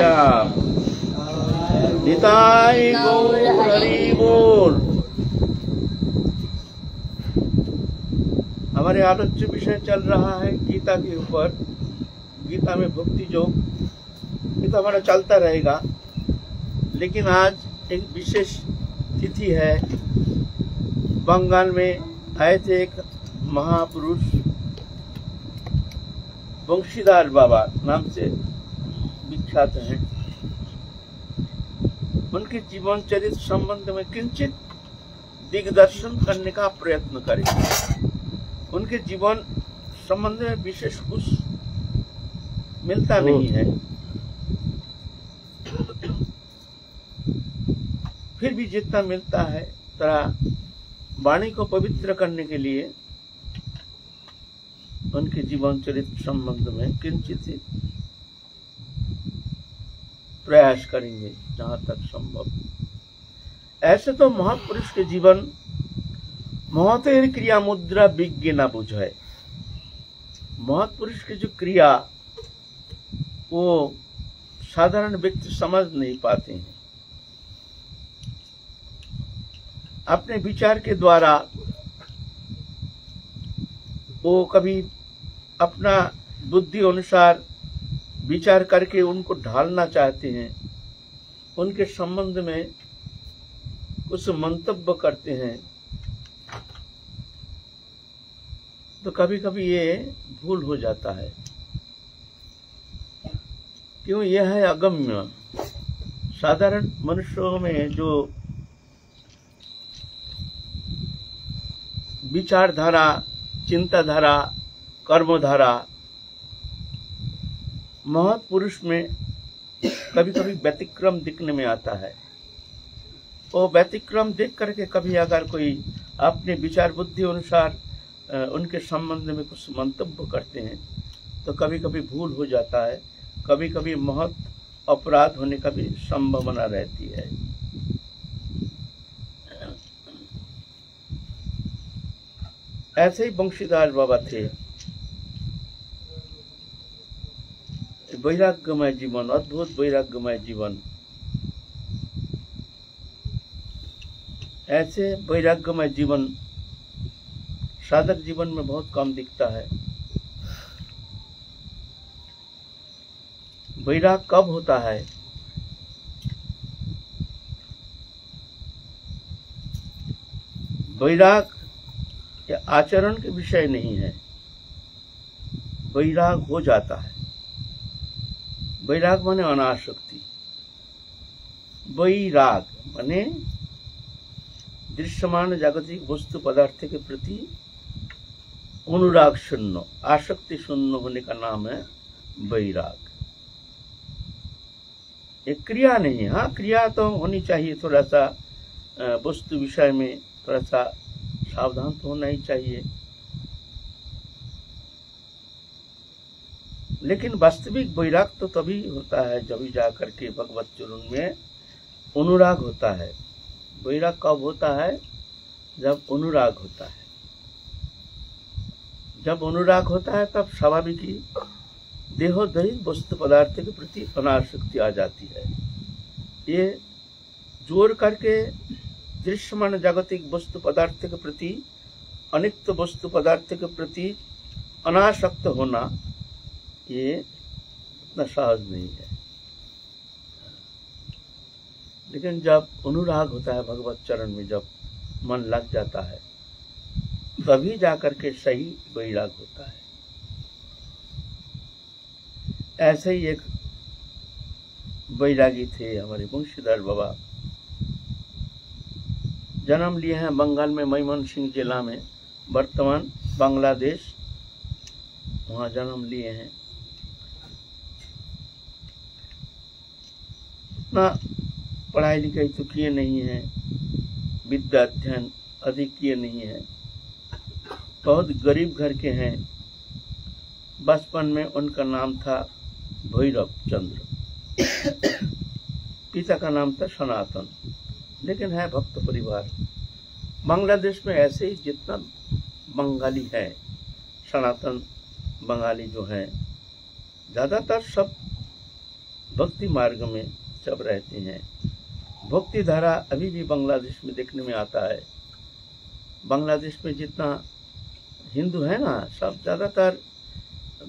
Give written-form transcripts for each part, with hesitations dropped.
राम। निताई गौर हरि बोल। हमारे आलोच्य विषय चल रहा है गीता के ऊपर। गीता में भक्ति योग, ये तो हमारा चलता रहेगा, लेकिन आज एक विशेष तिथि है। बंगाल में आए थे एक महापुरुष, वंशीदास बाबा नाम से विख्यात हैं। उनके जीवन चरित्र संबंध में किंचित दिग्दर्शन करने का प्रयत्न करेंगे। उनके जीवन संबंध में विशेष कुछ मिलता नहीं है, फिर भी जितना मिलता है तरह वाणी को पवित्र करने के लिए उनके जीवन चरित्र संबंध में किंचित प्रयास करेंगे जहां तक संभव। ऐसे तो महापुरुष के जीवन महतेर क्रिया मुद्रा विज्ञ न बुझे। महापुरुष की जो क्रिया वो साधारण व्यक्ति समझ नहीं पाते हैं। अपने विचार के द्वारा वो कभी अपना बुद्धि अनुसार विचार करके उनको ढालना चाहते हैं, उनके संबंध में कुछ मंतव्य करते हैं, तो कभी कभी ये भूल हो जाता है। क्यों? यह है अगम्य। साधारण मनुष्यों में जो विचारधारा, चिंताधारा, कर्मधारा महापुरुष में कभी कभी व्यतिक्रम दिखने में आता है। वो व्यतिक्रम देख करके कभी अगर कोई अपने विचार बुद्धि अनुसार उनके संबंध में कुछ मंतव्य करते हैं तो कभी कभी भूल हो जाता है, कभी कभी महत अपराध होने का भी संभावना रहती है। ऐसे ही वंशीदास बाबा थे। वैराग्यमय जीवन, अद्भुत वैराग्यमय जीवन। ऐसे वैराग्यमय जीवन साधक जीवन में बहुत कम दिखता है। वैराग कब होता है? वैराग ये आचरण के विषय नहीं है, वैराग हो जाता है। वैराग माने अनासक्ति। वैराग माने दृश्यमान जागतिक वस्तु पदार्थ के प्रति अनुराग शून्य, आसक्ति शून्य होने का नाम है वैराग। एक क्रिया नहीं। हाँ, क्रिया तो होनी चाहिए, थोड़ा सा वस्तु विषय में थोड़ा सा सावधान तो होना ही चाहिए, लेकिन वास्तविक वैराग तो तभी होता है जब जा करके भगवत चरण में अनुराग होता है। वैराग कब होता है? जब अनुराग होता है। जब अनुराग होता है तब स्वाभाविक ही देहोदैहिक वस्तु पदार्थ के प्रति अनासक्ति आ जाती है। ये जोर करके दृश्यमान जागतिक वस्तु पदार्थ के प्रति, अनित्य वस्तु पदार्थ के प्रति अनासक्त होना, ये इतना सहज नहीं है। लेकिन जब अनुराग होता है भगवत चरण में, जब मन लग जाता है, तभी जाकर के सही वैराग होता है। ऐसे ही एक वैरागी थे हमारे वंशीदास बाबा। जन्म लिए हैं बंगाल में, मयमनसिंह जिला में, वर्तमान बांग्लादेश, वहाँ जन्म लिए हैं। उतना पढ़ाई लिखाई तो किए नहीं है, विद्या अध्ययन अधिक किए नहीं है, बहुत गरीब घर के हैं। बचपन में उनका नाम था भैरव चंद्र, पिता का नाम था सनातन, लेकिन है भक्त परिवार। बांग्लादेश में ऐसे ही जितना बंगाली है, सनातन बंगाली जो हैं, ज्यादातर सब भक्ति मार्ग में सब रहते हैं। भक्ति धारा अभी भी बांग्लादेश में देखने में आता है। बांग्लादेश में जितना हिंदू है ना, सब ज़्यादातर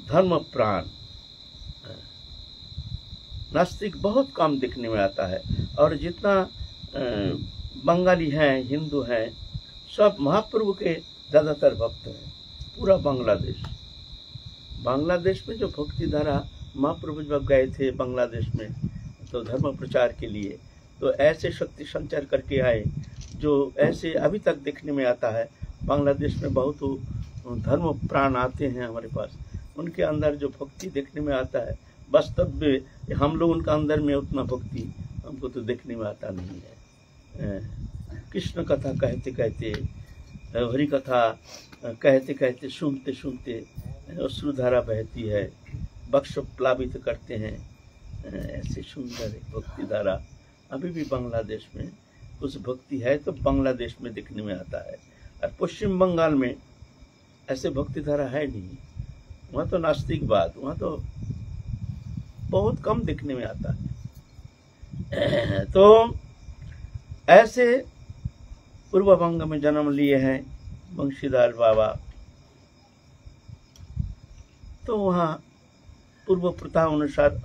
धर्म प्राण, नास्तिक बहुत कम देखने में आता है। और जितना बंगाली हैं, हिंदू हैं, सब महाप्रभु के ज़्यादातर भक्त हैं। पूरा बांग्लादेश में जो भक्ति धारा, महाप्रभु जब गए थे बांग्लादेश में तो धर्म प्रचार के लिए, तो ऐसे शक्ति संचार करके आए जो ऐसे अभी तक देखने में आता है। बांग्लादेश में बहुत धर्म प्राण आते हैं हमारे पास, उनके अंदर जो भक्ति देखने में आता है, वास्तव में हम लोग उनका अंदर में उतना भक्ति हमको तो देखने में आता नहीं है। कृष्ण कथा कहते कहते, हरि कथा कहते कहते, सुनते सुनते अश्रुधारा बहती है, बक्ष प्लावित करते हैं। ऐसे सुंदर भक्ति धारा अभी भी बांग्लादेश में कुछ भक्ति है तो बांग्लादेश में देखने में आता है। और पश्चिम बंगाल में ऐसे भक्ति धारा है नहीं, वहाँ तो नास्तिकवाद, वहाँ तो बहुत कम देखने में आता है। तो ऐसे पूर्व बंग में जन्म लिए हैं बंशीधर बाबा, तो वहाँ पूर्व प्रथा अनुसार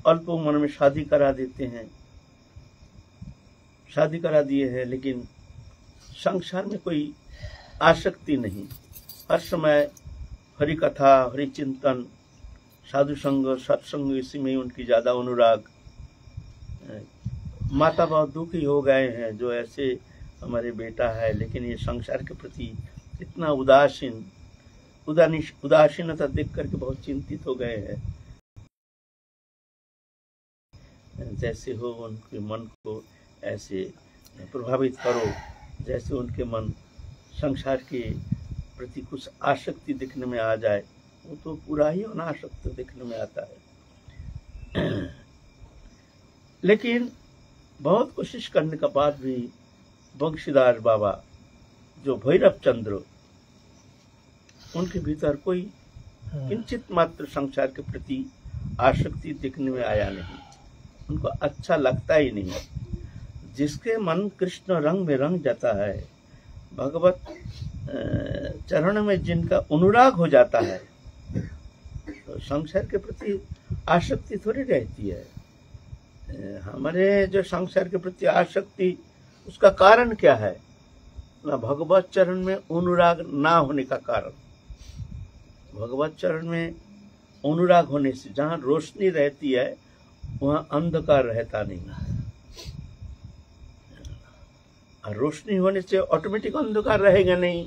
अल्प उम्र में शादी करा देते हैं, शादी करा दिए हैं। लेकिन संसार में कोई आसक्ति नहीं, हर समय हरि कथा, हरि चिंतन, साधु संग, सत्संग, इसी में उनकी ज़्यादा अनुराग। माता बहुत दुखी हो गए हैं जो ऐसे हमारे बेटा है, लेकिन ये संसार के प्रति इतना उदासीनता देख करके बहुत चिंतित हो गए हैं। जैसे हो उनके मन को ऐसे प्रभावित करो, जैसे उनके मन संसार के प्रति कुछ आसक्ति दिखने में आ जाए, वो तो पूरा ही अनासक्त दिखने में आता है। लेकिन बहुत कोशिश करने के बाद भी बंशीधर बाबा जो भैरव चंद्र, उनके भीतर कोई किंचित मात्र संसार के प्रति आसक्ति दिखने में आया नहीं, उनको अच्छा लगता ही नहीं। जिसके मन कृष्ण रंग में रंग जाता है, भगवत चरण में जिनका अनुराग हो जाता है, तो संसार के प्रति आसक्ति थोड़ी रहती है। हमारे जो संसार के प्रति आसक्ति, उसका कारण क्या है? ना भगवत चरण में अनुराग ना होने का कारण। भगवत चरण में अनुराग होने से जहाँ रोशनी रहती है वहाँ अंधकार रहता नहीं, और रोशनी होने से ऑटोमेटिक अंधकार रहेगा नहीं।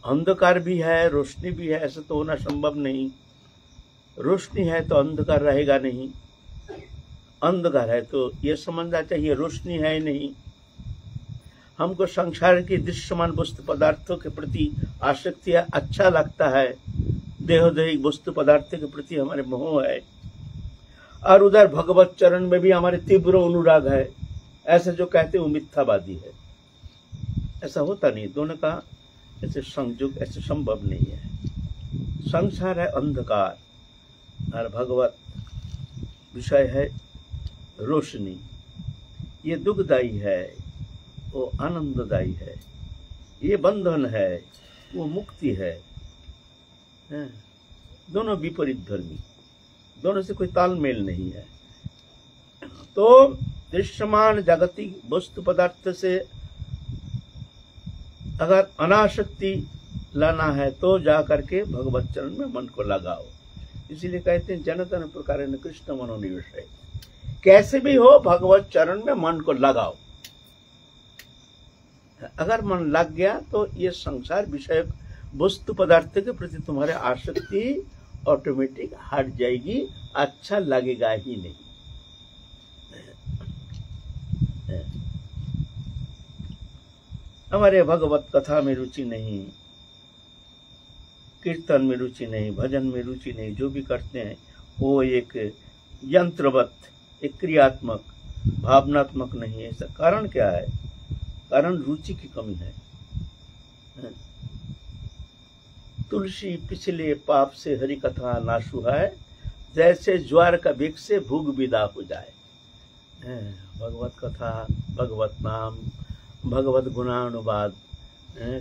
अंधकार भी है, रोशनी भी है, ऐसा तो होना संभव नहीं। रोशनी है तो अंधकार रहेगा नहीं, अंधकार है तो ये समझना चाहिए रोशनी है नहीं। हमको संसार की दृश्यमान वस्तु पदार्थों के प्रति आसक्ति है, अच्छा लगता है, देहोदैहिक वस्तु पदार्थों के प्रति हमारे मोह है, और उधर भगवत चरण में भी हमारे तीव्र अनुराग है। ऐसे जो कहते हैं वो मिथ्यावादी है, ऐसा होता नहीं। दोनों का ऐसे संयोग ऐसे संभव नहीं है। संसार है अंधकार और भगवत विषय है रोशनी। ये दुखदायी है, वो आनंददायी है। ये बंधन है, वो मुक्ति है। दोनों विपरीत धर्मी, दोनों से कोई तालमेल नहीं है। तो दृश्यमान जागतिक वस्तु पदार्थ से अगर अनासक्ति लाना है तो जा करके भगवत चरण में मन को लगाओ। इसीलिए कहते हैं जनतन प्रकार कृष्ण मनोनिवेश है। कैसे भी हो भगवत चरण में मन को लगाओ। अगर मन लग गया तो ये संसार विषय वस्तु पदार्थ के प्रति तुम्हारे आसक्ति ऑटोमेटिक हट जाएगी, अच्छा लगेगा ही नहीं। हमारे भगवत कथा में रुचि नहीं, कीर्तन में रुचि नहीं, भजन में रुचि नहीं। जो भी करते हैं वो एक यंत्रवत, एक क्रियात्मक, भावनात्मक नहीं है। इसका कारण क्या है? कारण रुचि की कमी है। तुलसी पिछले पाप से हरि कथा ना सुहाए, जैसे ज्वार का वेग से भूख विदा हो जाए। भगवत कथा, भगवत नाम, भगवत गुणानुवाद,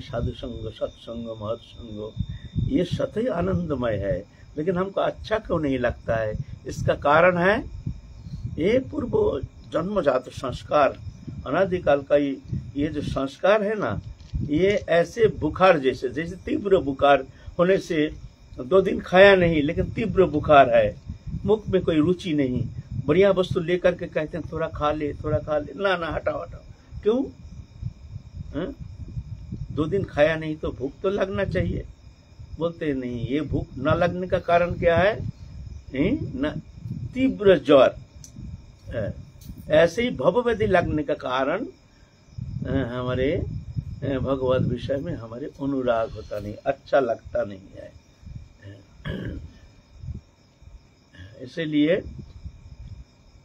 साधु संग, सत्संग, महत्संग, ये सतही आनंदमय है। लेकिन हमको अच्छा क्यों नहीं लगता है? इसका कारण है ये पूर्व जन्मजात संस्कार, अनादिकाल का ये जो संस्कार है ना, ये ऐसे बुखार जैसे तीव्र बुखार होने से 2 दिन खाया नहीं लेकिन तीव्र बुखार है, मुख में कोई रुचि नहीं, बढ़िया वस्तु लेकर के कहते हैं थोड़ा खा ले, थोड़ा खा ले, ना ना हटाओ हटाओ, क्यों? 2 दिन खाया नहीं तो भूख तो लगना चाहिए। बोलते नहीं, ये भूख न लगने का कारण क्या है? न तीव्र ज्वर, ऐसे ही भवव्याधि लगने का कारण हमारे भगवत विषय में हमारे अनुराग होता नहीं, अच्छा लगता नहीं है। इसलिए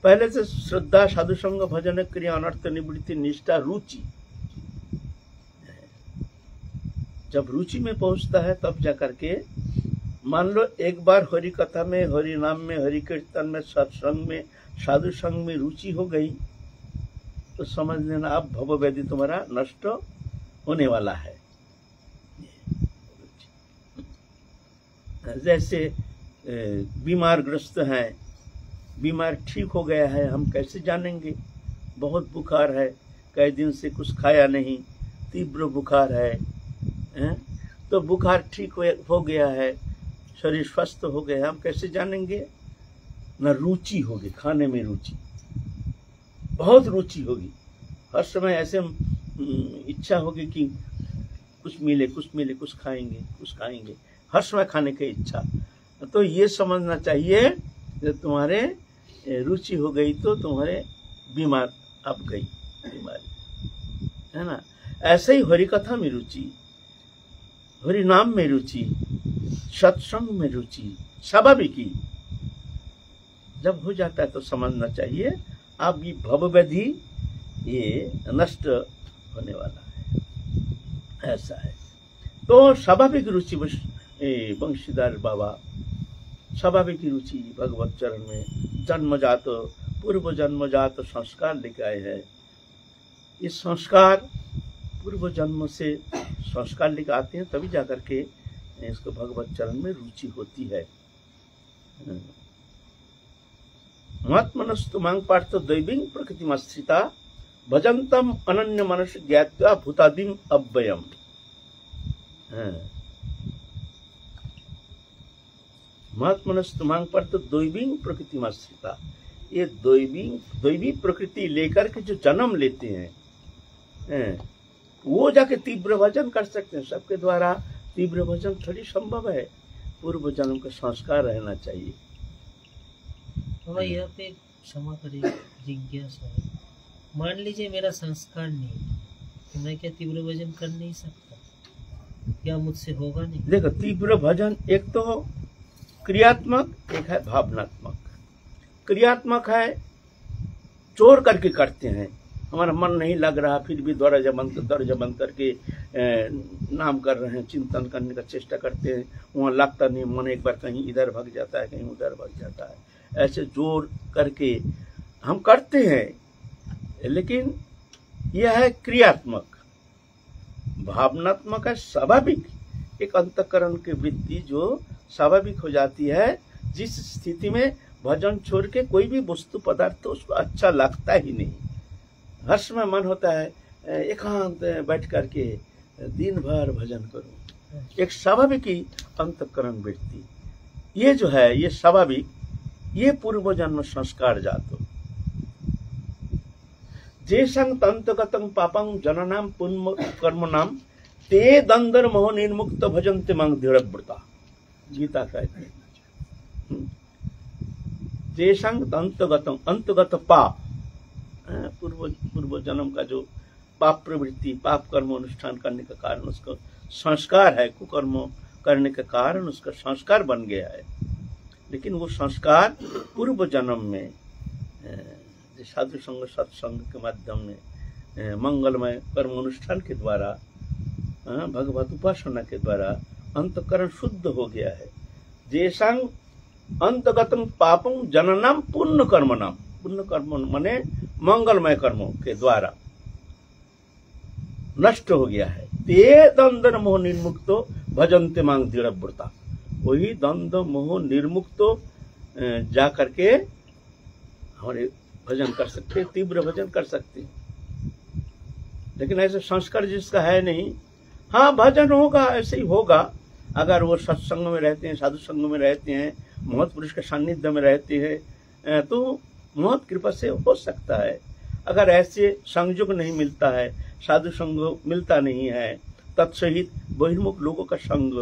पहले से श्रद्धा, साधु संग, भजन, क्रिया, अनर्थ निवृत्ति, निष्ठा, रुचि, जब रुचि में पहुंचता है तब जाकर के, मान लो एक बार हरि कथा में, हरि नाम में, हरि कीर्तन में, सत्संग में, साधु संग में रुचि हो गई तो समझ लेना अब भवव्याधि तुम्हारा नष्ट होने वाला है। जैसे बीमार ग्रस्त हैं, बीमार ठीक हो गया है, हम कैसे जानेंगे? बहुत बुखार है, कई दिन से कुछ खाया नहीं, तीव्र बुखार है, तो बुखार ठीक हो गया है, शरीर स्वस्थ हो गया, हम कैसे जानेंगे? न रुचि होगी, खाने में रुचि, बहुत रुचि होगी, हर समय ऐसे इच्छा होगी कि कुछ मिले, कुछ मिले, कुछ खाएंगे, हर समय खाने की इच्छा। तो ये समझना चाहिए कि तुम्हारे रुचि हो गई तो तुम्हारे बीमार अब गई बीमारी, है ना? ऐसे ही हरि कथा में रुचि, हरि नाम में रुचि, सत्संग में रुचि, स्वाभाविक ही जब हो जाता है तो समझना चाहिए अब ये भवव्याधि ये नष्ट होने वाला है, ऐसा है। तो स्वाभाविक रुचि, वंशीधर बाबा स्वाभाविक रुचि भगवत चरण में जन्मजात, पूर्व जन्मजात संस्कार लेके आए हैं। ये संस्कार पूर्व जन्म से संस्कार लेके आते हैं, तभी जाकर के इसको भगवत चरण में रुचि होती है। महात्मनस्तु मांग पार्थ दैवीं प्रकृतिमस्थिता भजन्तम अनन्य मनस ज्ञात्वा भूतादिम अव्ययम। महात्मनस्तु मांग पार्थ दैवीं प्रकृतिमस्थिता, ये दैवी प्रकृति लेकर के जो जन्म लेते हैं वो जाके तीव्र भजन कर सकते हैं। सबके द्वारा तीव्र भजन थोड़ी संभव है, पूर्व जन्म का संस्कार रहना चाहिए। यहाँ पे क्षमा करिए, जिज्ञासा है, मान लीजिए मेरा संस्कार नहीं तो मैं क्या तीव्र भजन कर नहीं सकता? क्या मुझसे होगा नहीं? देखो, तीव्र भजन एक तो क्रियात्मक, एक है भावनात्मक। क्रियात्मक है चोर करके करते हैं, हमारा मन नहीं लग रहा फिर भी दरवाजा बंद करके नाम कर रहे हैं, चिंतन करने का चेष्टा करते हैं, वहाँ लगता नहीं, मन एक बार कहीं इधर भाग जाता है, कहीं उधर भाग जाता है, ऐसे जोर करके हम करते हैं। लेकिन यह है क्रियात्मक। भावनात्मक है स्वाभाविक, एक अंतःकरण की वृत्ति जो स्वाभाविक हो जाती है, जिस स्थिति में भजन छोड़ के कोई भी वस्तु पदार्थ तो उसको अच्छा लगता ही नहीं। हर समय मन होता है एकांत बैठ करके दिन भर भजन करूं, एक स्वाभाविक ही अंतःकरण वृत्ति। ये जो है ये स्वाभाविक, ये पूर्व जन्म संस्कार जातो। जेसंग तंतगतं पापं जननाम पुण्य कर्मनाम ते दंदर मोह निर्मुक्त भजन्ते मांग दृढ़व्रता, गीता कहते हैं। जेसंग तंतगतं, अंतगत पाप, पूर्व जन्म का जो पाप प्रवृत्ति, पाप कर्म अनुष्ठान करने का कारण उसका संस्कार है, कुकर्म करने के कारण उसका संस्कार बन गया है। लेकिन वो संस्कार पूर्व जन्म में साधु संग सत्संग के माध्यम में मंगलमय कर्म अनुष्ठान के द्वारा, भगवत उपासना के द्वारा अंतःकरण शुद्ध हो गया है। जेसंग अंतगतम पापम जननम पुण्य कर्मनाम, पुण्य कर्म माने मंगलमय कर्मों के द्वारा नष्ट हो गया है। ते द्वंद्व मोह निर्मुक्तो भजन्ते मांग दृढ़व्रता, वही द्वंद्व मोह निर्मुक्तो जा करके हमारे भजन कर सकते, तीव्र भजन कर सकते। लेकिन ऐसे संस्कार जिसका है नहीं, हाँ भजन होगा, ऐसे ही होगा अगर वो सत्संग में रहते हैं, साधु संग में रहते हैं, महत पुरुष के सान्निध्य में रहते हैं, तो महत कृपा से हो सकता है। अगर ऐसे संयोग नहीं मिलता है, साधु संग मिलता नहीं है, तत्सहित बहिर्मुख लोगों का संग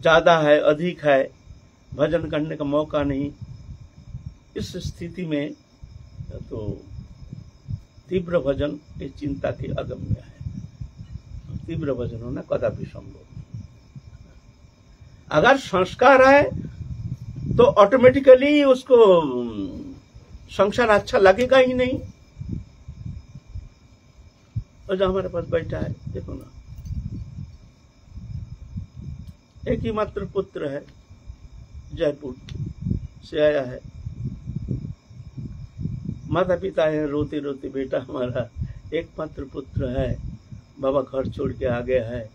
ज्यादा है, अधिक है, भजन करने का मौका नहीं, इस स्थिति में तो तीव्र भजन ये चिंता के अगम्य है। तीव्र भजन होना कदापि संभव। अगर संस्कार है तो ऑटोमेटिकली उसको संसार अच्छा लगेगा ही नहीं। और जो हमारे पास बैठा है देखो ना, एक ही मात्र पुत्र है, जयपुर से आया है, माता पिता है, रोते रोते बेटा हमारा एकमात्र पुत्र है, बाबा घर छोड़ के आ गया है,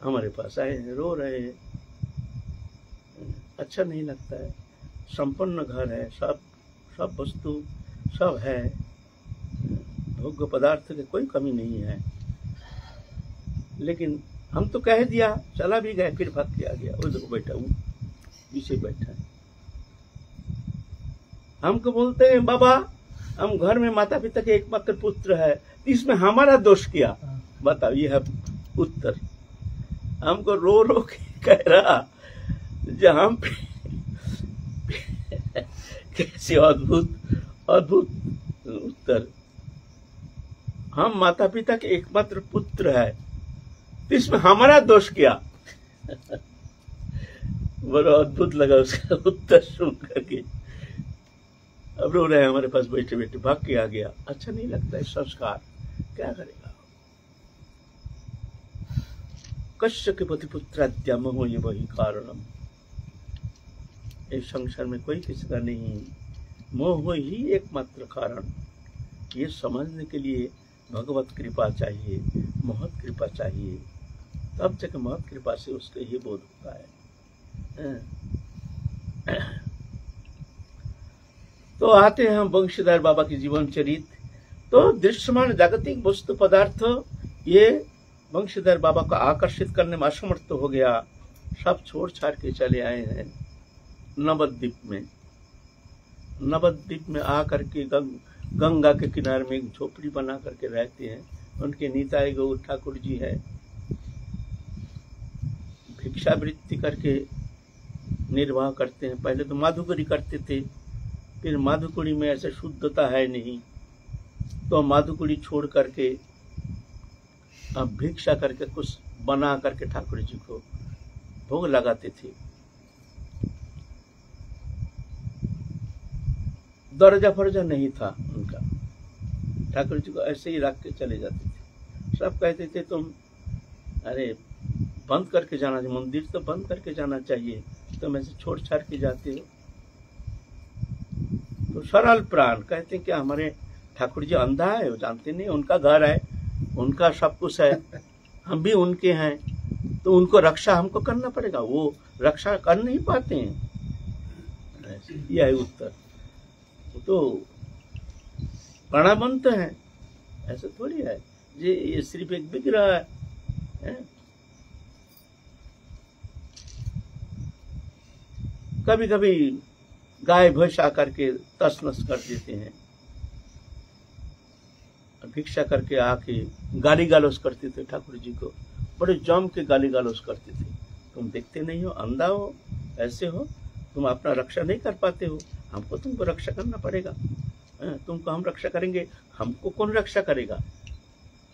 हमारे पास आए हैं, रो रहे हैं, अच्छा नहीं लगता है। संपन्न घर है, सब वस्तु सब है, भोग्य पदार्थ की कोई कमी नहीं है, लेकिन हम तो कह दिया, चला भी गए, फिर भाग के आ गया। वो देखो बैठा हूँ, पीछे बैठा है, हमको बोलते हैं बाबा हम घर में माता पिता के एकमात्र पुत्र है, इसमें हमारा दोष क्या? बताओ, ये है उत्तर। हमको रो रो के कह रहा जो हम कैसे अद्भुत अद्भुत उत्तर। हम माता पिता के एकमात्र पुत्र है, तो इसमें हमारा दोष क्या? बड़ा अद्भुत लगा उसका उत्तर सुन करके। अब रो रहे हैं हमारे पास बैठे बैठे, भाग के आ गया। अच्छा नहीं लगता है संस्कार, क्या करेगा? कश्य के पति पुत्राद्या मोह ये वही कारणम। इस संसार में कोई किसी का नहीं, मोह ही एकमात्र कारण। ये समझने के लिए भगवत कृपा चाहिए, महत कृपा चाहिए, तब तक महत कृपा से उसके ही बोध होता है। तो आते हैं हम वंशीधर बाबा की जीवन चरित। तो दृश्यमान जागतिक वस्तु पदार्थ ये वंशीधर बाबा को आकर्षित करने में असमर्थ हो गया, सब छोड़ छाड़ के चले आए हैं नवद्वीप में। नवद्वीप में आकर के गंगा के किनारे में एक झोपड़ी बना करके रहते हैं। उनके निताई गौर ठाकुर जी है, भिक्षावृत्ति करके निर्वाह करते हैं। पहले तो माधुकरी करते थे, फिर माधुकरी में ऐसे शुद्धता है नहीं, तो माधुकरी छोड़ करके अब भिक्षा करके कुछ बना करके ठाकुर जी को भोग लगाते थे। दर्जा फर्जा नहीं था उनका, ठाकुर जी को ऐसे ही रख के चले जाते थे। सब कहते थे तुम अरे बंद करके जाना चाहिए, मंदिर तो बंद करके जाना चाहिए, तुम ऐसे छोड़ छाड़ के जाते हो। तो सरल प्राण कहते हैं कि हमारे ठाकुर जी अंधा है, वो जानते नहीं, उनका घर है, उनका सब कुछ है, हम भी उनके हैं, तो उनको रक्षा हमको करना पड़ेगा, वो रक्षा कर नहीं पाते हैं। यह है उत्तर। तो प्राणावंत है, ऐसा थोड़ी है ये सिर्फ एक विग्रह है। कभी कभी गाय भैंस आकर के तस नस कर देते हैं, भिक्षा करके आके गाली गालोस करते थे ठाकुर जी को, बड़े जम के गाली गालोस करते थे। तुम देखते नहीं हो, अंधा हो, ऐसे हो, तुम अपना रक्षा नहीं कर पाते हो, हमको तुमको रक्षा करना पड़ेगा। तुमको हम रक्षा करेंगे, हमको कौन रक्षा करेगा?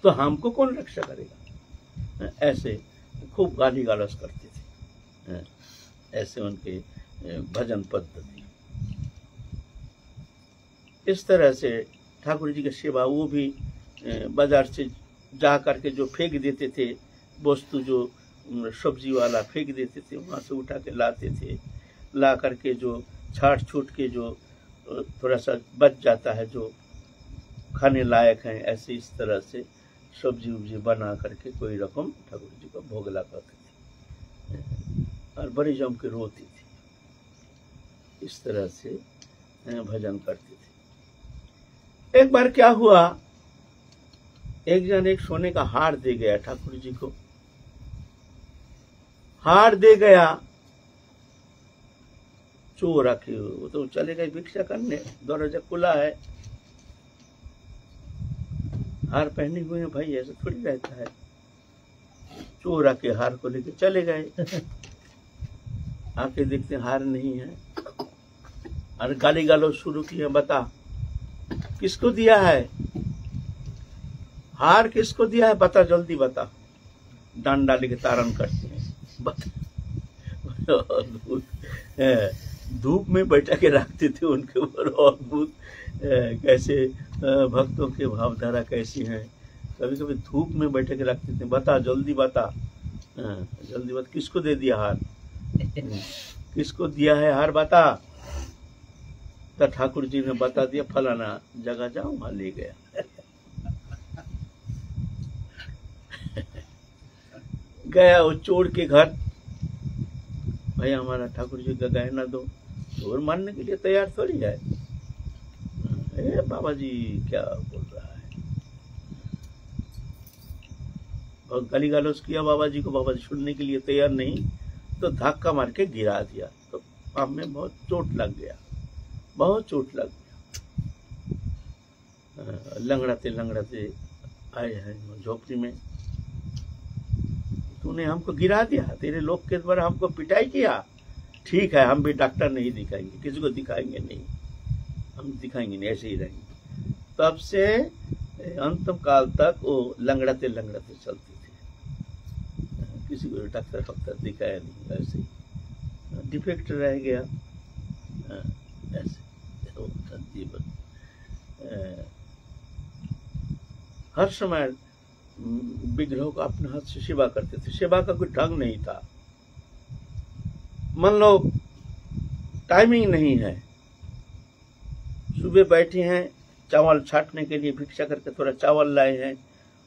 तो हमको कौन रक्षा करेगा? ऐसे खूब गाली गालोस करते थे। ऐसे उनके भजन पद्धति। इस तरह से ठाकुर जी की सेवा, वो भी बाजार से जा करके जो फेंक देते थे वस्तु, जो सब्जी वाला फेंक देते थे, वहाँ से उठा के लाते थे, ला करके जो छाट छूट के जो थोड़ा सा बच जाता है जो खाने लायक है, ऐसे इस तरह से सब्जी उब्जी बना करके कोई रकम ठाकुर जी को भोग लगाते थे और बड़ी जम के रोती थी। इस तरह से भजन करते थे। एक बार क्या हुआ, एक जन एक सोने का हार दे गया ठाकुर जी को, हार दे गया, चोर आके वो तो चले गए भिक्षा करने, दरवाजा खुला है, हार पहने हुए हैं भाई, ऐसा थोड़ी रहता है। चोर आके हार को लेके चले गए, आके देखते हार नहीं है और गाली गालो शुरू किए, बता किसको दिया है, हार किसको दिया है, बता जल्दी बता। डांड डाली के तारण करते हैं, बता। धूप में बैठा के रखते थे उनके ऊपर, अद्भुत कैसे भक्तों के भावधारा कैसी है। कभी कभी धूप में बैठे के रखते थे, बता जल्दी बता, जल्दी बता किसको दे दिया हार, किसको दिया है हार बता। तो ठाकुर जी ने बता दिया, फलाना जगह जाओ, वहां ले गया। गया वो चोर के घर, भाई हमारा ठाकुर जी का गहना दो, चोर मानने के लिए तैयार थोड़ी है। बाबा जी क्या बोल रहा है, और गाली गालोच किया बाबा जी को, बाबा जी सुनने के लिए तैयार नहीं, तो धक्का मार के गिरा दिया, तो पाँव में बहुत चोट लग गया, बहुत चोट लग गया। लंगड़ाते लंगड़ाते आए हैं झोपड़ी में, तूने हमको गिरा दिया, तेरे लोग के द्वारा हमको पिटाई किया, ठीक है हम भी डॉक्टर नहीं दिखाएंगे, किसी को दिखाएंगे नहीं, हम दिखाएंगे नहीं, ऐसे ही रहेंगे। तब से अंतिम काल तक वो लंगड़ाते लंगड़ाते चलते थे, किसी को डॉक्टर फक्टर दिखाया नहीं, ऐसे ही डिफेक्ट रह गया, ऐसे जीवन। हर समय विग्रहों को अपने हाथ से सेवा करते थे, सेवा का कोई ढंग नहीं था। मान लो टाइमिंग नहीं है, सुबह बैठे हैं चावल छाटने के लिए, भिक्षा करके थोड़ा चावल लाए हैं,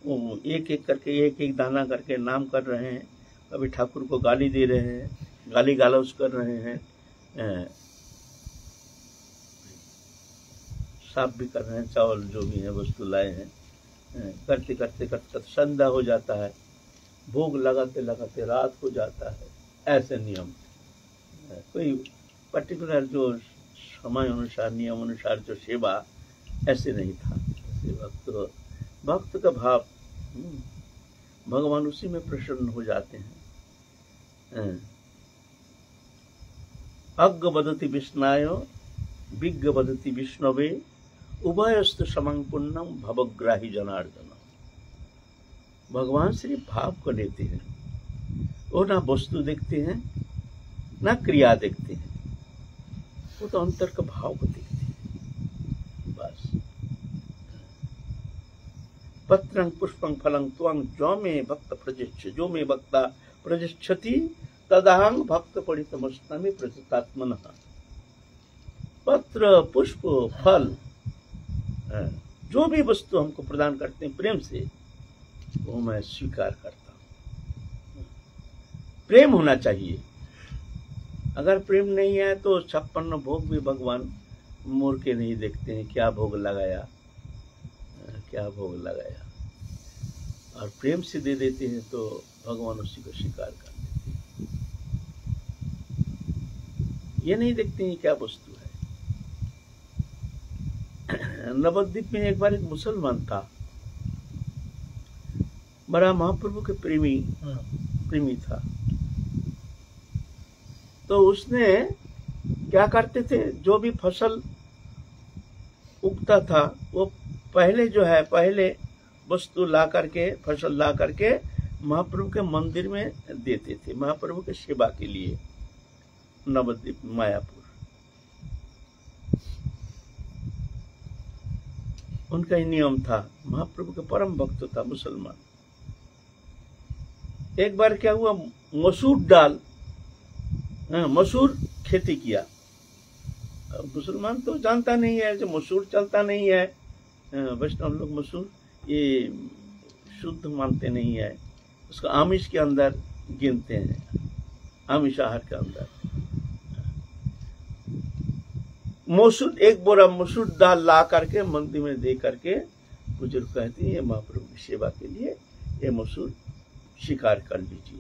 वो एक एक करके एक एक दाना करके नाम कर रहे हैं, कभी ठाकुर को गाली दे रहे हैं, गाली गालौज कर रहे हैं, साफ भी कर रहे हैं, चावल जो भी है वस्तु लाए हैं, करते करते करते संध्या हो जाता है, भोग लगाते लगाते रात हो जाता है। ऐसे नियम, कोई पर्टिकुलर जो समय अनुसार नियम अनुसार जो सेवा, ऐसे नहीं था। भक्त का भाव, भगवान उसी में प्रसन्न हो जाते हैं। अज्ञ बदति विष्णायो विज्ञ बदति विष्णवे उभयस्तु समं पुण्यम भवग्राही जनार्दन। भगवान सिर्फ भाव को लेते हैं, वो ना वस्तु देखते हैं ना क्रिया देखते हैं, वो तो अंतर का भाव को देखते हैं बस। पत्रं पुष्पं फलं त्वं जो मे भक्त प्रजिच्छ, जो मे भक्ता प्रजिच्छति तदहं भक्त परितमस्नामि प्रजितात्मनः। पत्र पुष्प फल जो भी वस्तु हमको प्रदान करते हैं प्रेम से, वो मैं स्वीकार करता हूँ। प्रेम होना चाहिए, अगर प्रेम नहीं है तो 56 भोग भी भगवान मोर के नहीं देखते हैं, क्या भोग लगाया, क्या भोग लगाया, और प्रेम से दे देते हैं तो भगवान उसी को स्वीकार कर देते हैं। ये नहीं देखते हैं क्या वस्तु है। नवद्वीप में एक बार एक मुसलमान था, बड़ा महाप्रभु के प्रेमी था। तो उसने क्या करते थे, जो भी फसल उगता था वो पहले जो है, पहले वस्तु ला करके, फसल ला करके महाप्रभु के मंदिर में देते थे, महाप्रभु के सेवा के लिए। नवद्वीप मायापुर उनका ही नियम था। महाप्रभु के परम भक्त था मुसलमान। एक बार क्या हुआ, मसूर दाल, मसूर खेती किया। मुसलमान तो जानता नहीं है, जो मसूर चलता नहीं है, वैष्णव लोग मसूर ये शुद्ध मानते नहीं है, उसको आमिष के अंदर गिनते हैं, आमिष आहार के अंदर। मसूर, एक बोरा मसूर दाल ला करके मंदिर में दे करके बुजुर्ग कहते हैं, ये महाप्रभु की सेवा के लिए ये मसूर स्वीकार कर लीजिए।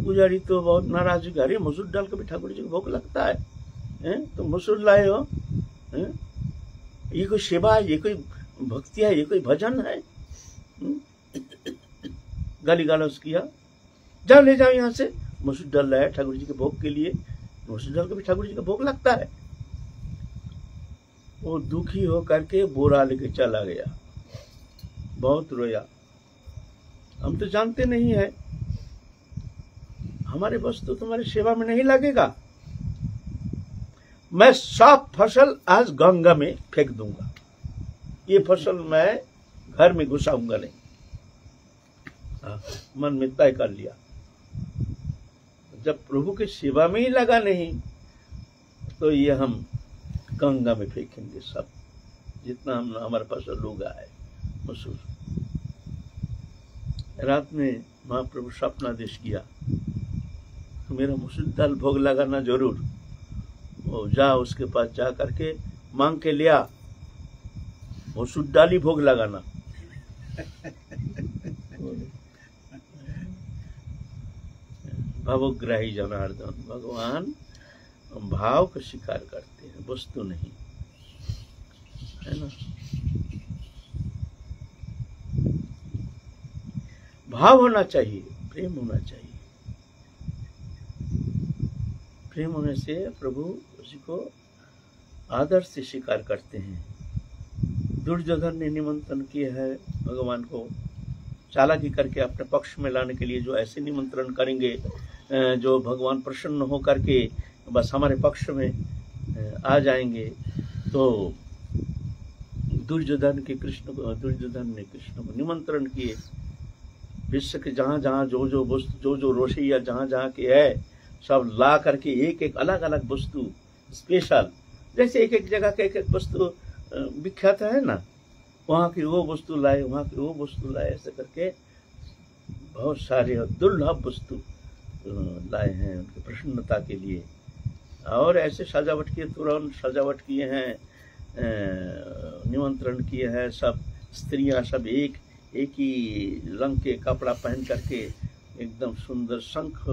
पुजारी तो बहुत नाराज हो गया, अरे मसूर दाल कभी ठाकुर जी को भोग लगता है? तो मसूर लाए हो, ये कोई सेवा है, ये कोई भक्ति है, ये कोई भजन है? गाली गालौज किया, जाओ ले जाओ यहाँ से। मसूर दाल लाया ठाकुर जी के भोग के लिए, मसूर दाल कभी ठाकुर जी का भोग लगता है? वो दुखी हो करके बोरा लेके चला गया, बहुत रोया। हम तो जानते नहीं है, हमारे वस्तु तुम्हारी सेवा में नहीं लगेगा, मैं सब फसल आज गंगा में फेंक दूंगा, ये फसल मैं घर में घुसाऊंगा नहीं। मन में तय कर लिया, जब प्रभु की सेवा में ही लगा नहीं तो ये हम गंगा में फेंकेंगे सब, जितना हम हमारे पास उगा है मसूर। रात में महाप्रभु स्वप्नादेश किया, तो मेरा मसूर दाल भोग लगाना जरूर। वो जा उसके पास जा करके मांग के लिया, मसूर दाल ही भोग लगाना। भावग्राही जनार्दन, भगवान भाव का शिकार करते हैं, वस्तु नहीं, है ना। भाव होना चाहिए, प्रेम होना चाहिए। प्रेम होने से प्रभु उसी को आदर से स्वीकार करते हैं। दुर्योधन ने निमंत्रण किया है भगवान को, चालाकी करके अपने पक्ष में लाने के लिए, जो ऐसे निमंत्रण करेंगे जो भगवान प्रसन्न हो करके बस हमारे पक्ष में आ जाएंगे। तो दुर्योधन ने कृष्ण को निमंत्रण किए। विश्व के जहाँ जहाँ जो जो वस्तु, जो रोशैया जहाँ जहाँ के है, सब ला करके एक एक अलग अलग वस्तु स्पेशल, जैसे एक एक जगह का एक एक वस्तु विख्यात है ना, वहाँ की वो वस्तु लाए, वहाँ की वो वस्तु लाए, ऐसे करके बहुत सारे दुर्लभ वस्तु लाए हैं उनकी प्रसन्नता के लिए। और ऐसे सजावट किए, तुरंत सजावट किए हैं, निमंत्रण किए हैं। सब स्त्रियां सब एक ही रंग के कपड़ा पहन करके एकदम सुंदर शंख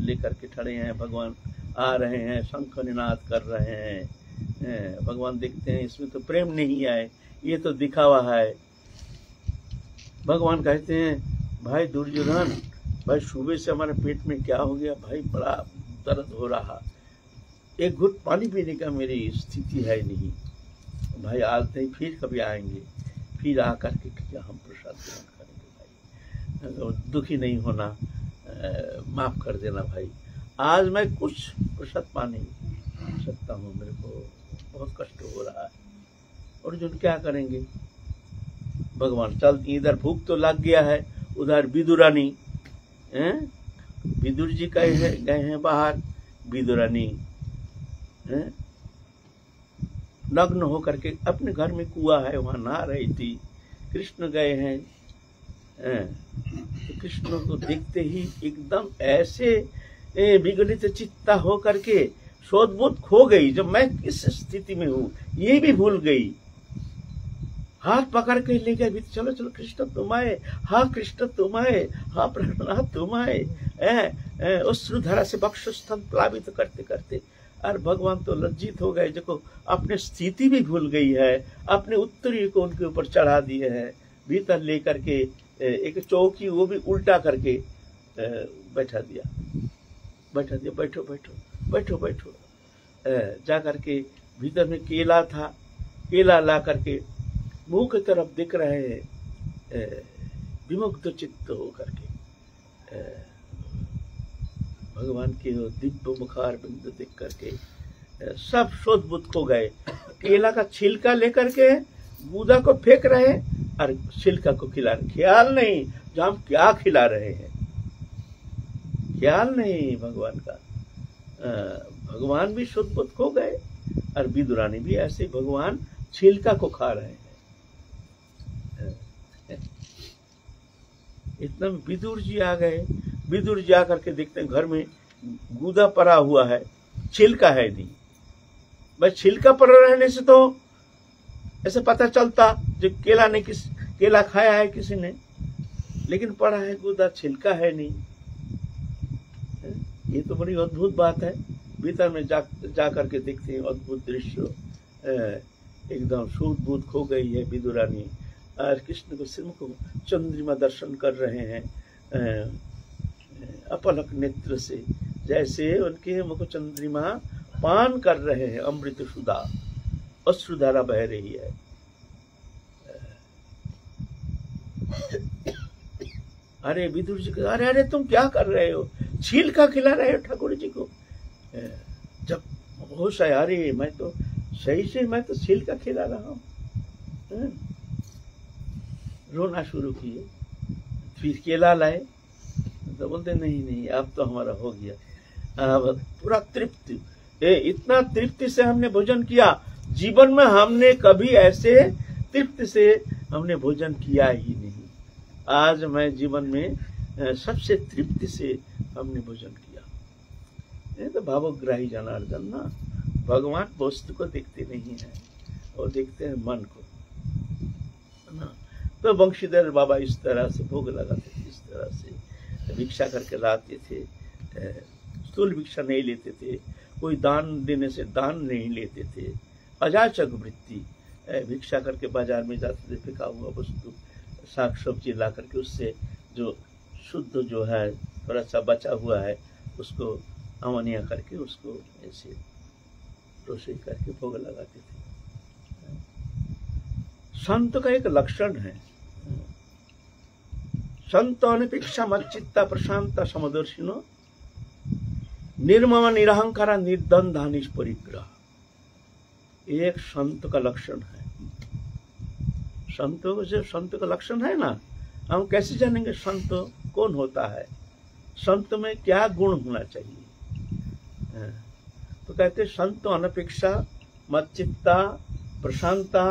लेकर के खड़े हैं। भगवान आ रहे हैं, शंख निनाद कर रहे हैं। भगवान देखते हैं इसमें तो प्रेम नहीं है, ये तो दिखावा है। भगवान कहते हैं, भाई दुर्योधन, भाई सुबह से हमारे पेट में क्या हो गया भाई, बड़ा दर्द हो रहा, एक घुट पानी पीने का मेरी स्थिति है नहीं भाई, आज नहीं फिर कभी आएंगे, फिर आकर के क्या हम प्रसाद ग्रहण करेंगे भाई, दुखी नहीं होना, माफ कर देना भाई, आज मैं कुछ प्रसाद पा नहीं सकता हूँ, मेरे को बहुत कष्ट हो रहा है। अर्जुन क्या करेंगे? भगवान चल, इधर भूख तो लग गया है, उधर विदुरानी, विदुर जी गए हैं बाहर, विदुरानी नग्न होकर के अपने घर में कुआं है वहां नहा रही थी। कृष्ण गए हैं, तो कृष्ण को देखते ही एकदम ऐसे विगलित चित्ता हो करके शोधबोध खो गई, जब मैं किस स्थिति में हूँ ये भी भूल गई। हाथ पकड़ के ले गए, चलो चलो कृष्ण तुम आए, हाँ कृष्ण तुम आए, हाँ प्रहलाद तुम आए, अश्रुधारा से वक्षस्थल प्लावित करते करते। और भगवान तो लज्जित हो गए, देखो अपने स्थिति भी भूल गई है, अपने उत्तरी को उनके ऊपर चढ़ा दिए है, भीतर लेकर के एक चौकी वो भी उल्टा करके बैठा दिया, बैठो बैठो बैठो बैठो। जा करके भीतर में केला था, केला ला करके मुंह की तरफ दिख रहे हैं, विमुग्ध चित्त हो करके भगवान के दिव्य मुखार बिंदु देख करके सब शोध बुद्ध खो गए। केला का छिलका लेकर के गूदा को फेंक रहे और छिलका को खिला रहे, ख्याल नहीं जो हम क्या खिला रहे हैं, ख्याल नहीं भगवान का। भगवान भी शुद्ध बुद्ध खो गए और विदुरानी भी ऐसे भगवान छिलका को खा रहे हैं। इतना विदुर जी आ गए। विदुर जी आकर के देखते हैं घर में गूदा पड़ा हुआ है, छिलका है नहीं। बस छिलका पड़ा रहने से तो ऐसे पता चलता जो केला खाया है किसी ने, लेकिन पड़ा है गूदा, छिलका है नहीं। ये तो बड़ी अद्भुत बात है। भीतर में जा करके देखते हैं अद्भुत दृश्य। एकदम शुद्ध बुद्ध खो गई है विदुरानी और कृष्ण को सिर्फ चंद्रमा दर्शन कर रहे हैं अपलक नेत्र से, जैसे उनके मुख चंद्रमा पान कर रहे हैं अमृत सुधा, अश्रुधारा बह रही है। अरे विदुर जी, अरे अरे तुम क्या कर रहे हो, छिलका खिला रहे हो ठाकुर जी को। जब होश आया, अरे मैं तो सही से मैं तो छिलका खिला रहा हूँ। रोना शुरू किए। फिर केला लाए तो बोलते नहीं नहीं अब तो हमारा हो गया, अब पूरा तृप्ति। इतना तृप्ति से हमने भोजन किया, जीवन में हमने कभी ऐसे तृप्ति से हमने भोजन किया ही नहीं। आज मैं जीवन में सबसे तृप्ति से हमने भोजन किया। नहीं तो भावग्राही जनार्दन ना, भगवान वस्तु को देखते नहीं है, वो देखते हैं मन को ना। तो बंशीधर बाबा इस तरह से भोग लगाते थे, इस तरह से भिक्षा करके लाते थे। स्थूल भिक्षा नहीं लेते थे, कोई दान देने से दान नहीं लेते थे। अजाचक वृत्ति, भिक्षा करके बाजार में जाते थे, फेंका हुआ वस्तु साग सब्जी ला करके उससे जो शुद्ध जो है थोड़ा सा बचा हुआ है उसको अमनिया करके उसको ऐसे रसोई करके भोग लगाते थे। संत का एक लक्षण है, संत अनपेक्षा मच्चित्ता प्रशांत समदर्शिनो निर्मम निरहंकार निर्द्वंद्व निष्परिग्रह। एक संत का लक्षण है। संतों जो संत का लक्षण है ना, हम कैसे जानेंगे संत कौन होता है, संत में क्या गुण होना चाहिए। तो कहते संत अनपेक्षा मच्चित्ता प्रशांता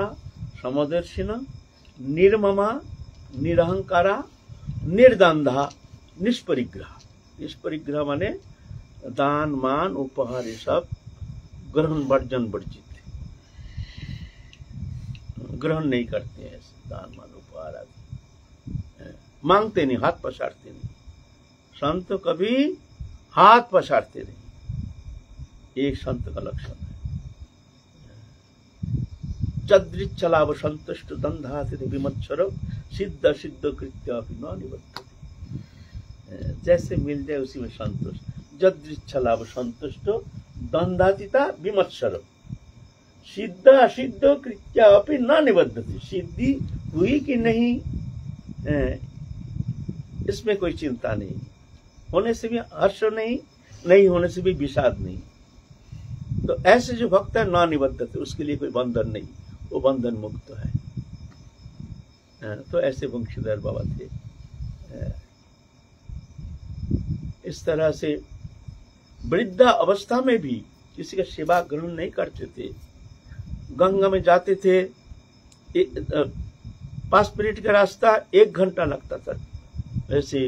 समदर्शिना निर्ममा निरहंकारा निर्द्वंद्वा निष्परिग्रह। निष्परिग्रह माने दान मान उपहार ये सब ग्रहण वर्जन वर्जित, ग्रहण नहीं करते हैं दान मान उपहार आदि, मांगते नहीं, हाथ पसारते नहीं। संत कभी हाथ पसारते नहीं, एक संत का लक्षण है। चलाव संतुष्ट दंधाति विमत्सर सिद्ध सिद्ध कृत्य न निबद्धति। जैसे मिल जाए उसी में संतुष्ट। जदृच्छलाभ संतुष्ट दंधातिता विमत्सर सिद्ध असिद्ध कृत्य अपि न निबद्धति। सिद्धि हुई कि नहीं इसमें कोई चिंता नहीं, होने से भी हर्ष नहीं, नहीं होने से भी विषाद नहीं। तो ऐसे जो भक्त है न निबद्धति, उसके लिए कोई बंधन नहीं, वो बंधन मुक्त है। तो ऐसे वंशीधर बाबा थे। इस तरह से वृद्धा अवस्था में भी किसी का सेवा ग्रहण नहीं करते थे। गंगा में जाते थे, 5 मिनट का रास्ता 1 घंटा लगता था। ऐसे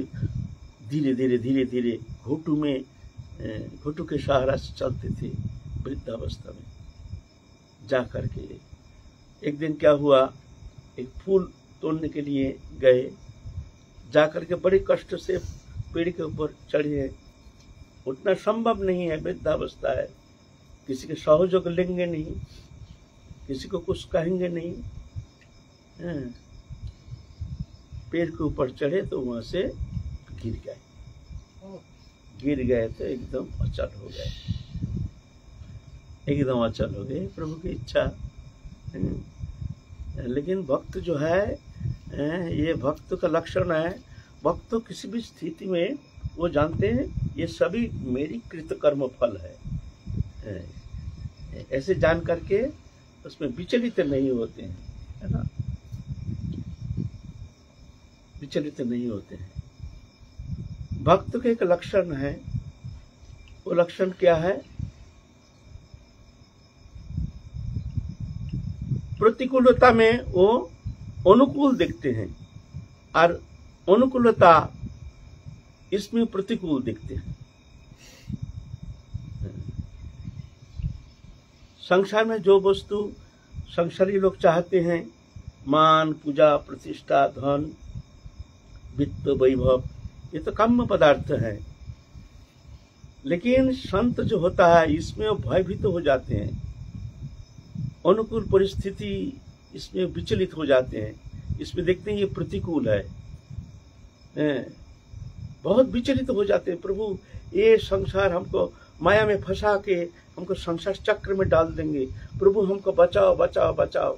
धीरे धीरे धीरे धीरे घुटू के सहारा से चलते थे वृद्धावस्था में। जा करके एक दिन क्या हुआ, एक फूल तोड़ने के लिए गए, जा करके बड़े कष्ट से पेड़ के ऊपर चढ़े। उतना संभव नहीं है, वृद्धावस्था है, किसी के सहयोग लेंगे नहीं, किसी को कुछ कहेंगे नहीं। पेड़ के ऊपर चढ़े तो वहां से गिर गए तो एकदम अचल हो गए, एकदम अचल हो गए। प्रभु की इच्छा। लेकिन भक्त जो है, ये भक्त का लक्षण है। भक्त तो किसी भी स्थिति में वो जानते हैं ये सभी मेरी कृत कर्म फल है, ऐसे जान करके उसमें विचलित नहीं होते हैं, है ना। विचलित नहीं होते हैं। भक्त के एक लक्षण है, वो लक्षण क्या है? प्रतिकूलता में वो अनुकूल देखते हैं और अनुकूलता इसमें प्रतिकूल देखते हैं। संसार में जो वस्तु संसारी लोग चाहते हैं, मान, पूजा, प्रतिष्ठा, धन, वित्त, वैभव, ये तो काम्य पदार्थ है। लेकिन संत जो होता है इसमें वो भयभीत हो जाते हैं, अनुकूल परिस्थिति इसमें विचलित हो जाते हैं, इसमें देखते हैं ये प्रतिकूल है, बहुत विचलित हो जाते हैं। प्रभु ये संसार हमको माया में फंसा के हमको संसार चक्र में डाल देंगे, प्रभु हमको बचाओ बचाओ बचाओ।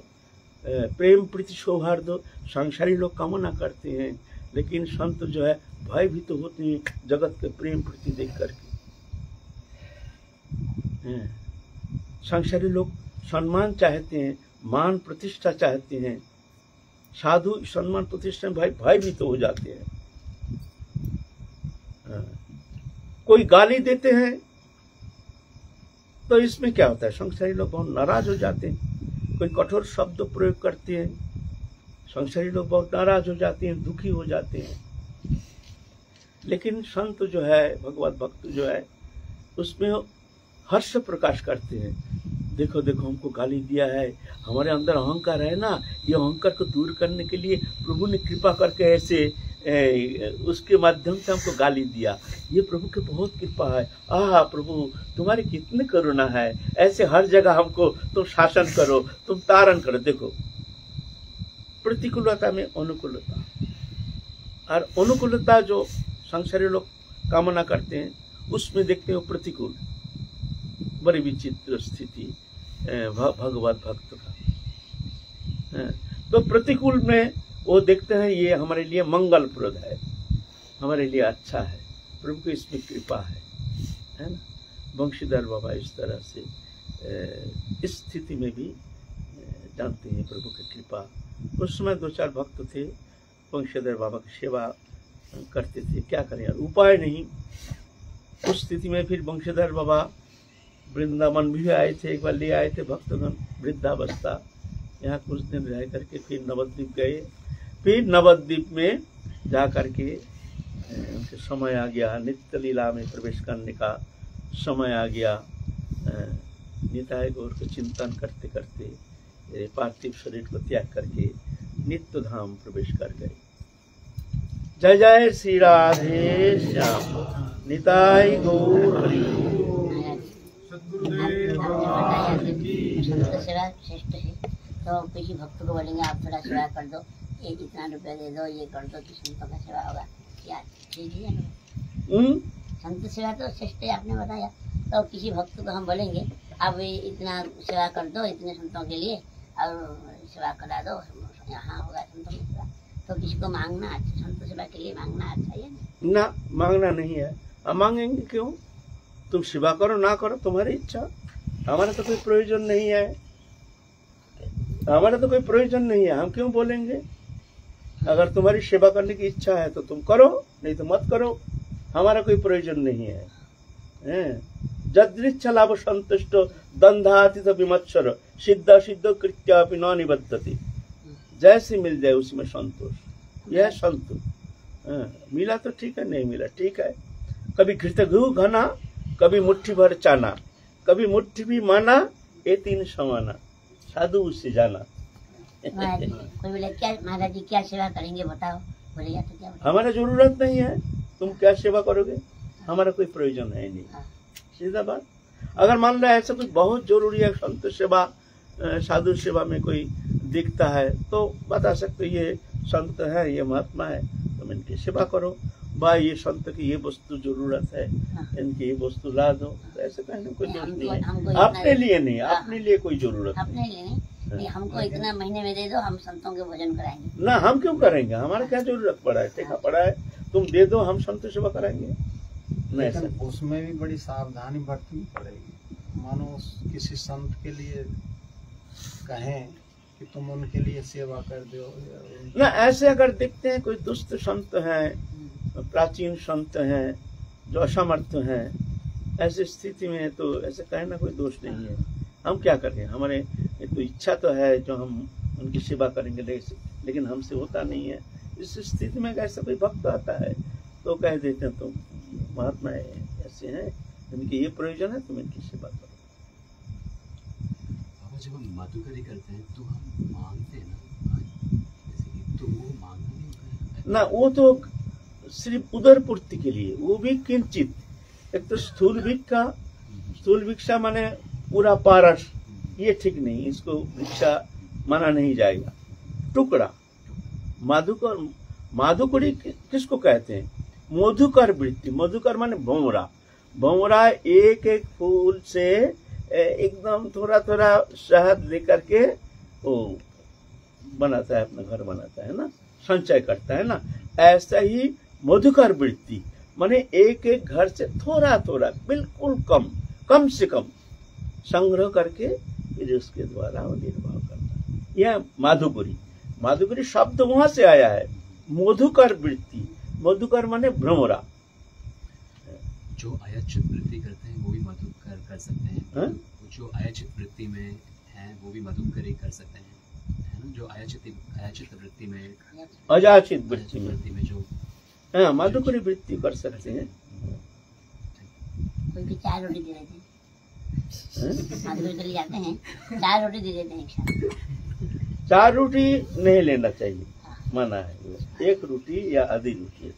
प्रेम प्रीति सौहार्द संसारी लोग कामना करते हैं, लेकिन संत जो है भयभीत होते हैं जगत के प्रेम प्रीति देख करके। संसारी लोग सम्मान चाहते हैं, मान प्रतिष्ठा चाहते हैं, साधु सम्मान प्रतिष्ठा में भयभीत हो जाते हैं। कोई गाली देते हैं तो इसमें क्या होता है, संसारी लोग बहुत नाराज हो जाते हैं। कोई कठोर शब्द प्रयोग करते हैं, संसारी लोग बहुत नाराज हो जाते हैं, दुखी हो जाते हैं। लेकिन संत जो है, भगवत भक्त जो है, उसमें हर्ष प्रकाश करते हैं। देखो देखो हमको गाली दिया है, हमारे अंदर अहंकार है ना, ये अहंकार को दूर करने के लिए प्रभु ने कृपा करके ऐसे उसके माध्यम से हमको गाली दिया, ये प्रभु की बहुत कृपा है। आह प्रभु तुम्हारी कितनी करुणा है, ऐसे हर जगह हमको तुम शासन करो, तुम तारण करो। देखो प्रतिकूलता में अनुकूलता, और अनुकूलता जो संसारी लोग कामना करते हैं उसमें देखते हो प्रतिकूल। बड़ी विचित्र स्थिति भगवत भक्त का। तो प्रतिकूल में वो देखते हैं ये हमारे लिए मंगलप्रद है, हमारे लिए अच्छा है, प्रभु की इसमें कृपा है ना। बंशीधर बाबा इस तरह से इस स्थिति में भी जानते हैं प्रभु की कृपा। उस समय 2-4 भक्त थे, बंशीधर बाबा की सेवा करते थे, क्या करें यार, उपाय नहीं। उस स्थिति में फिर बंशीधर बाबा वृंदावन भी आए थे, एक बार ले आए थे भक्तगण वृद्धावस्था, यहाँ कुछ दिन रह करके फिर नवद्वीप गए। फिर नवद्वीप में जा करके उनके समय आ गया, नित्य लीला में प्रवेश करने का समय आ गया। निताय गौर को चिंतन करते करते पार्थिव शरीर को त्याग करके नित्य धाम प्रवेश कर गए। जय जय श्री राधे श्याम, निताय गौर हरि। सेवा श्रेष्ठ है, तो किसी भक्त को बोलेंगे आप थोड़ा सेवा कर दो, ये इतना रुपया दे दो, ये कर दो, तो संतों का सेवा होगा क्या? ठीक है ना, संत सेवा तो श्रेष्ठ है, आपने बताया। तो किसी भक्त को हम बोलेंगे आप इतना सेवा कर दो इतने संतों के लिए, और सेवा करा दो, यहाँ होगा संतों की सेवा। तो किसी को मांगना अच्छा, संत सेवा के लिए मांगना अच्छा है ना? मांगना नहीं है। हम मांगेंगे क्यों? तुम सेवा करो ना करो तुम्हारी इच्छा, हमारा तो कोई प्रयोजन नहीं है, हमारा तो कोई प्रयोजन नहीं है, हम क्यों बोलेंगे? अगर तुम्हारी सेवा करने की इच्छा है तो तुम करो, नहीं तो मत करो, हमारा कोई प्रयोजन नहीं है। जदृच्छ लाभ संतुष्ट दंधातीत विमत्सर सिद्ध सिद्ध कृत्यापि न निबद्धति। जैसे मिल जाए उसी में संतोष, यह संतोष। मिला तो ठीक है, नहीं मिला ठीक है। कभी घृतघु घना, कभी मुट्ठी भर चाना, कभी मुट्ठी भी माना, ये 3 समाना, साधु उससे जाना। कोई बोले क्या महाराज जी क्या सेवा करेंगे बताओ, बोलेगा तो क्या? हमारा जरूरत नहीं है, तुम क्या सेवा करोगे, हमारा कोई प्रयोजन है नहीं, सीधा बात। अगर मान लो ऐसा कुछ बहुत जरूरी है, संत सेवा साधु सेवा में कोई दिखता है तो बता सकते ये संत है, ये महात्मा है, तुम इनकी सेवा करो। भाई ये संत की ये वस्तु जरूरत है, इनकी ये वस्तु ला दो, तो ऐसे कहने कोई जरूरत नहीं है। अपने लिए नहीं, अपने लिए कोई जरूरत अपने लिए नहीं, हमको इतना महीने में दे दो, हम संतों के भोजन कराएंगे ना। हम क्यों करेंगे, हमारा क्या जरूरत पड़ा है, टेका पड़ा है, तुम दे दो, हम संत सेवा कराएंगे। नहीं, उसमें भी बड़ी सावधानी बरतनी पड़ेगी। मानो किसी संत के लिए कहें कि तुम उनके लिए सेवा कर दो। ना ऐसे अगर देखते हैं कोई दुष्ट संत हैं, प्राचीन संत हैं जो असमर्थ हैं, ऐसी स्थिति में तो ऐसे कहना कोई दोष नहीं है। हम क्या करें, हमारे तो इच्छा तो है जो हम उनकी सेवा करेंगे, लेकिन हमसे होता नहीं है। इस स्थिति में ऐसा कोई भक्त आता है तो कह देते हैं तो महात्मा ऐसे हैं, इनके ये प्रयोजन है, तुम इनकी सेवा करो। जब हम मातुकरी करते हैं तो हम मांगते हैं ना, जैसे कि तो वो मांगना नहीं होता है ना, वो तो सिर्फ उदर पूर्ति के लिए, वो भी किंचित। एक तो स्थूल भिक्षा माने पूरा पारस, ये ठीक नहीं, इसको भिक्षा माना नहीं जाएगा। टुकड़ा माधुकरी किसको कहते हैं? मधुकर वृत्ति। मधुकर माने भंवरा एक एक फूल से एकदम थोड़ा थोड़ा शहद लेकर के वो बनाता है, अपना घर बनाता है ना, संचय करता है ना। ऐसा ही मधुकर वृत्ति माने एक एक घर से थोड़ा थोड़ा, बिल्कुल कम से कम संग्रह करके फिर उसके द्वारा वो निर्वाह करना, यह माधुकरी शब्द वहां से आया है। मधुकर वृत्ति, मधुकर माने भ्रमरा। जो आयाचित वृत्ति करते हैं वो भी मधुकर कर सकते हैं। जो आयाचित वृत्ति में है वो भी मधुकरी कर सकते हैं, है ना। जो आयाचित वृत्ति में, अयाचित वृत्ति में जो मधुकरी वृत्ति कर सकते हैं। कोई भी 4 रोटी दे देते हैं, मधुकरी के लिए जाते हैं, 4 रोटी दे देते हैं एक साथ। 4 रोटी नहीं लेना चाहिए, मना है। 1 रोटी या आधी रोटी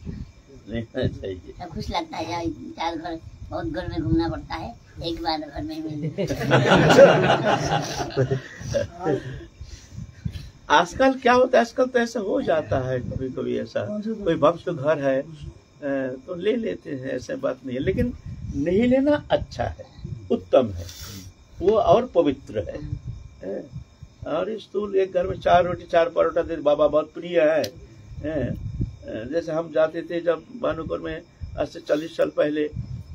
लेना चाहिए। तो खुश लगता है यार, 4 घर, बहुत घर में घूमना पड़ता है, एक बार घर में मिल। आजकल क्या होता है, आजकल तो ऐसा हो जाता है, कभी कभी ऐसा कोई भक्त घर है तो ले लेते हैं, ऐसा बात नहीं है। लेकिन नहीं लेना अच्छा है, उत्तम है, वो और पवित्र है। और स्थूल एक घर में 4 रोटी 4 परोठा दे बाबा बहुत प्रिय है। जैसे हम जाते थे जब भानुपुर में, आज से 40 साल पहले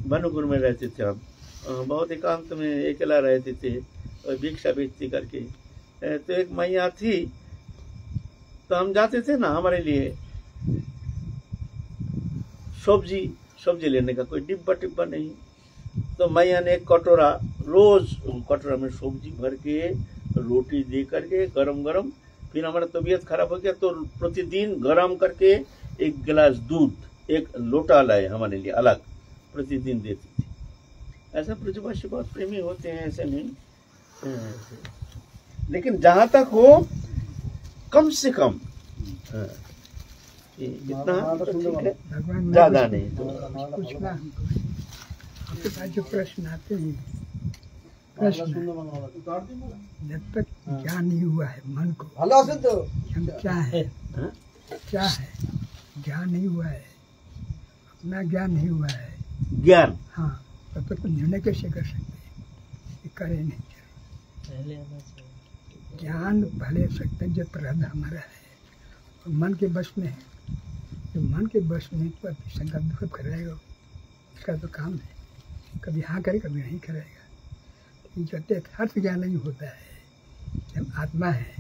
भानुपुर में रहते थे हम, बहुत एकांत में अकेला रहते थे, और भिक्षा बेचती करके। तो एक मैया थी, तो हम जाते थे ना, हमारे लिए सब्जी लेने का कोई डिब्बा नहीं, तो मैया ने एक कटोरा, रोज कटोरा में सब्जी भर के रोटी दे करके गरम, फिर हमारा तबीयत खराब हो गया तो प्रतिदिन गरम करके 1 गिलास दूध, 1 लोटा लाए हमारे लिए अलग, प्रतिदिन देती थी। ऐसा ब्रजवासी बहुत प्रेमी होते हैं, ऐसे नहीं। लेकिन जहां तक हो कम से कम इतना तो ठीक है, ज्यादा नहीं। कुछ ना आपके पास जो प्रश्न आते हैं, जब तक ज्ञान नहीं हुआ है मन को, हम क्या है ज्ञान नहीं हुआ है, अपना ज्ञान नहीं हुआ है, ज्ञान, हाँ, तब तक निर्णय कैसे कर सकते हैं कि करें नहीं करें। ज्ञान भले सकते हैं, जब प्रारब्ध हमारा है और मन के बस में है, जो मन के बस में तो संकल्प दुख करेगा, इसका तो काम है, कभी हाँ करे कभी नहीं करेगा। जब तक अर्थ ज्ञान नहीं होता है, जब आत्मा है,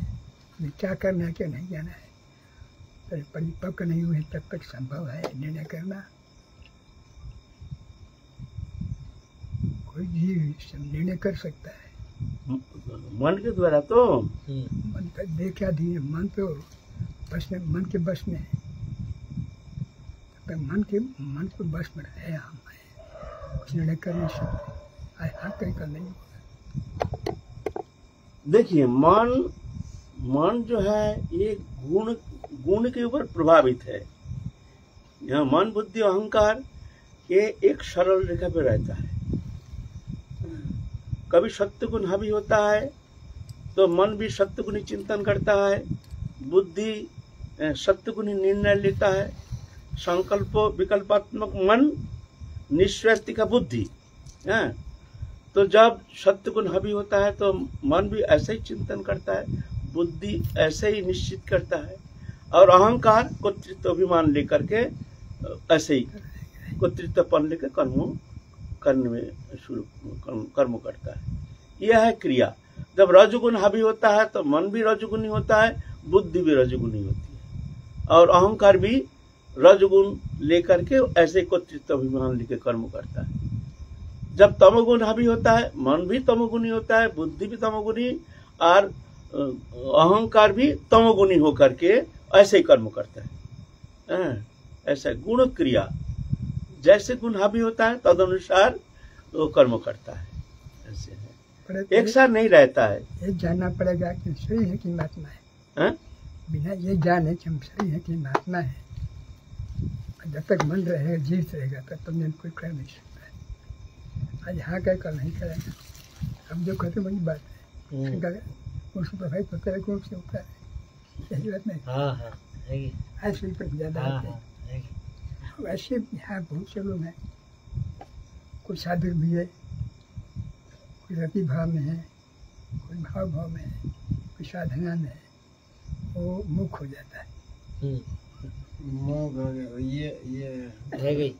हमें क्या करना है क्या नहीं जाना है, तो परिपक्व नहीं हुए तब तक संभव है निर्णय करना। कोई भी निर्णय कर सकता है मन के द्वारा। तो मन का देखा दिए, मन तो बस में, मन के बस में है, तब तक मन को बस में है, हम है, कुछ निर्णय कर नहीं सकते, हाँ कहीं कर नहीं होगा। देखिए मन जो है ये गुण के ऊपर प्रभावित है। यहाँ मन बुद्धि अहंकार ये एक सरल रेखा पे रहता है। कभी सत्य गुण हावी होता है तो मन भी सत्य गुणी चिंतन करता है, बुद्धि सत्य गुणी निर्णय लेता है, संकल्प विकल्पात्मक मन, निश्चय का बुद्धि है। तो जब सत्य गुण हावी होता है तो मन भी ऐसे ही चिंतन करता है, बुद्धि ऐसे ही निश्चित करता है, और अहंकार कर्तृत्व अभिमान लेकर के ऐसे ही कर्तृत्वपन लेकर कर्म करने में शुरू कर्म करता है। यह है क्रिया। जब रजोगुण हावी होता है तो मन भी रजोगुणी होता है, बुद्धि भी रजोगुणी होती है, और अहंकार भी रजोगुण लेकर के ऐसे कोत्रित अभिमान लेके कर्म करता है। जब तमोगुण हावी होता है, मन भी तमोगुणी होता है, बुद्धि भी तमोगुणी और अहंकार भी तमोगुणी होकर के ऐसे ही कर्म करता है। ऐसा गुण क्रिया जैसे गुण हावी होता है तदनुसार वो कर्म करता है। ऐसे है, एक साथ नहीं रहता है। ये जानना पड़ेगा कि शरीर है कि महात्मा है। बिना ये जाने कि हम शरीर है कि महात्मा है, जब तक मन रहेगा जीवित रहेगा तब तक तो कोई कर नहीं सकता है। आज यहाँ का कल नहीं करेगा, हम जो कहते वही बात है। उसको भाई पता है कौन से होता है, सही बात नहीं। हाँ ऐसे ही पर ज्यादा है। वैसे यहाँ बहुत से लोग हैं, कोई साधक भी है, कोई रति भाव में है, कोई भाव भाव में है, कोई साधना में है, वो मुख हो जाता है। ये रह गई।